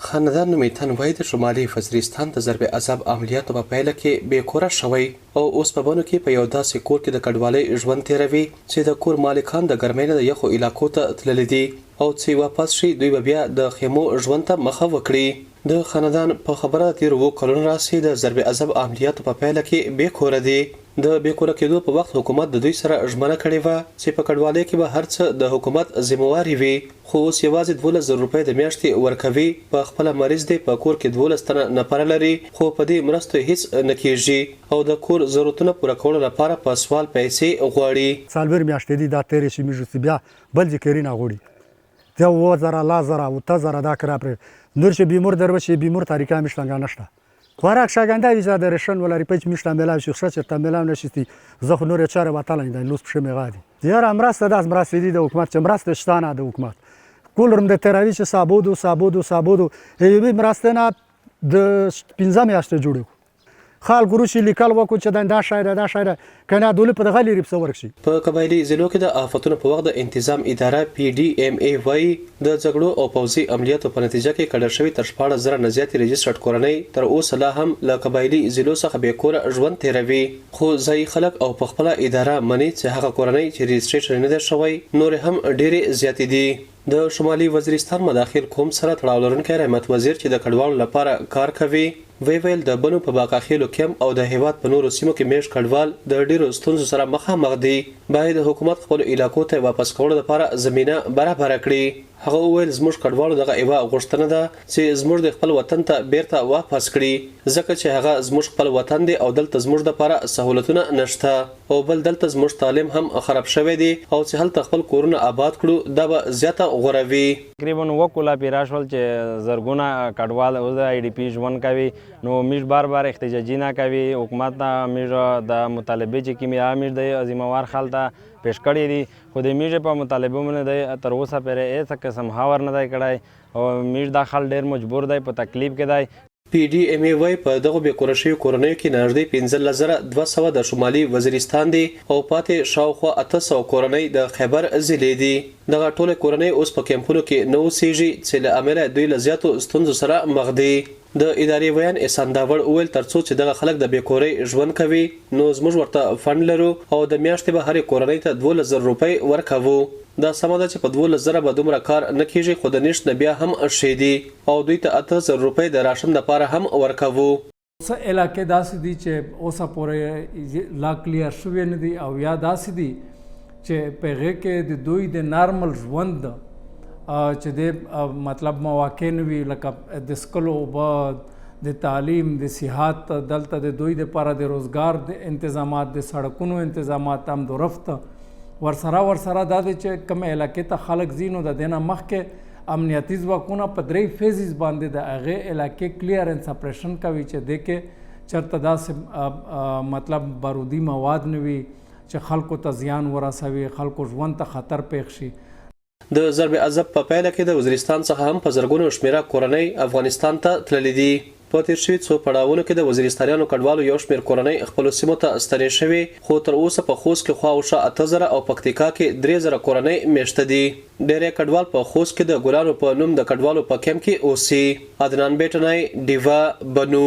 خاندان نومیتن وایي د شمالي وزیرستان د ضرب عذاب عملیاتو په پیله کې بې کوره شوی او اوس په بنو کې په یو داسې کور کې د کډوالۍ ژوند تیروي چې د کور مالکان د ګرمۍ نه د یخو علاقو ته تللي دي او چې واپس شي دوی به بیا د خیمو ژوند ته مخه وکړي د خاندان په خبره تیر 2 کلونو راسي د ضرب عذاب عملیاتو په پیله کې بې کوره دي د بې کوره کېدو په وخت حکومت د دوی سره ژمنه کړې وه چې په کډوالۍ کې به هر څه د حکومت ذمہواري وي خو اوس یوازې 12,000 روپۍ د میاشتې ورکوي په خپل مریض دی په کور کې 12 تنه نفر لري خو په دې مرستو هیڅ نه کیږي او د کور ضرورتونو پوره کولو لپاره په سوال پیسې غواړي څلور میاشتې دي دا تیرې شي موږ بیا بل ذکر نه غواړي ته و زره لا زره او ته زره دا کرا پر نور شي بیمور دروشي بیمور طریقه مشتنګا نشته خوراک شاگنده ویزا درشن ولی پیچ میشتم ملام شخصا چرتا ملام نشستی زخ نور چاره باطل این لوس بشه میغادی دیار امراست داز مراست دی د حکومت چمراست شتانه د حکومت کولرم د تراویش سابودو هی مراستنا د 15 میاشتې جوړو خال ګروشي لیکل وکړو چې دا شاعر کنه دوله په غلی ریب څور شي په قبایلی ضلعو کې د آفتونو په وخت د انتظام اداره PDMA وایي د جګړو او پوځي عملیاتو په نتیجه کې کډر شوی تر 14,000 نه زیاتې رجسټرډ کورنۍ تر اوسه لا هم له قبایلی ضلعو څخه بې کوره ژوند تیروي خو ځایي خلک او په خپله اداره مني چې هغه کورنۍ چې رجسټریشن نه ده شوی نور هم ډېرې زیاتې دي د شمالي وزیرستان مداخل قوم سره تړاو لرونکی رحمت وزیر چې د کډوالو لپاره کار کوي ویل د بنو په باقاخیلو کم او د هیواد په نورو سیمو کې میش کډوال د ډیرو ستونزو سره مخامخ دي باید حکومت خپل علاقو ته واپس کولو لپاره زمينه برابر کړي هغه ویل زموږ کډوالو دغه ایوا غوښتنه ده چې زموږ د خپل وطن ته بیرته واپس کړي ځکه چې هغه زموږ خپل وطن دی او دلته زموږ لپاره سہولتونه نشته او بل دلته زموږ تعلیم هم خراب شوی دی او چې هلته خپل کورونه آباد کړو دا به زیاته غوروي تقریبا وکولا پیراشول چې زرګونه کډوال او د IDP ژوند کوي نو میش بار احتجاجی نه کوي حکومت ته میش د مطالبه چې کیمیا میش د ذمہوار خلک پیش کړی دي خو د میش په مطالبه باندې د تر اوسه پرې هیڅ قسم هاور نه دی کړی او میش د خل ډیر مجبور دی په تکلیف کې دی PDMA وای په دغه بې کوره شویو کورنیو کې نږدې 15,200 د شمالي وزیرستان دي او پاتې شاوخوا 800 کورنۍ د خیبر ضلع دي دغه ټوله کورنۍ اوس په کیمپونو کې نه اوسېږي چې له امله دوی له زیاتو ستونزو سره مخ دي د ادارې ویان احسان داوړ وویل ترڅو چې دغه خلک د بې کورۍ ژوند کوي نو زموږ ورته فنډ لرو او د میاشتې به هرې کورنۍ ته 12,000 روپۍ ورکوو دا سمه ده چې په 12,000 به دومره کار نه کیږي خو د نشت نه بیا هم شی دي او دوی ته 8,000 روپۍ د راشن لپاره هم ورکوو څه علاقې داسې دي چې اوسه پورې لا کلیر شوي نه دي او یا داسې دي چې په هغې کې د دوی د نارمل ژوند چې د مطلب مواقع نه وي لکه د څښلو اوبه د تعلیم د صحت دلته د دوی دپاره د روزګار د انتظامات د سړکونو انتظامات هم د رفت ورسره دا دی چې کومې علاقې ته خلک ځي نو د دې نه مخکې امنیتي ځواکونه په 3 فیزز باندې د هغې علاقې کلیرنس اپریشن کوي چې دې کې چېرته داسې مطلب بارودي مواد نه وي چې خلکو ته زیان ورسوي خلکو ژوند ته خطر پیښ شي د ضرب عذاب په پیله کې د وزیرستان څخه هم په زرګونو شمیره کورنۍ افغانستان ته تللي دي په تیر شوي څو پړاوونو کې د وزیرستانیانو کډوالو یو شمېر کورنۍ خپلو سیمو ته ستنې شوې خو تر اوسه په خوست کې خواوشا 8,000 او پکتیکا کې 3,000 کورنۍ میشته دي ډېری کډوال په خوست کې د ګلانو په نوم د کډوالو په کیمپ کې اوسي عدنان بیټنای ډیوا بنو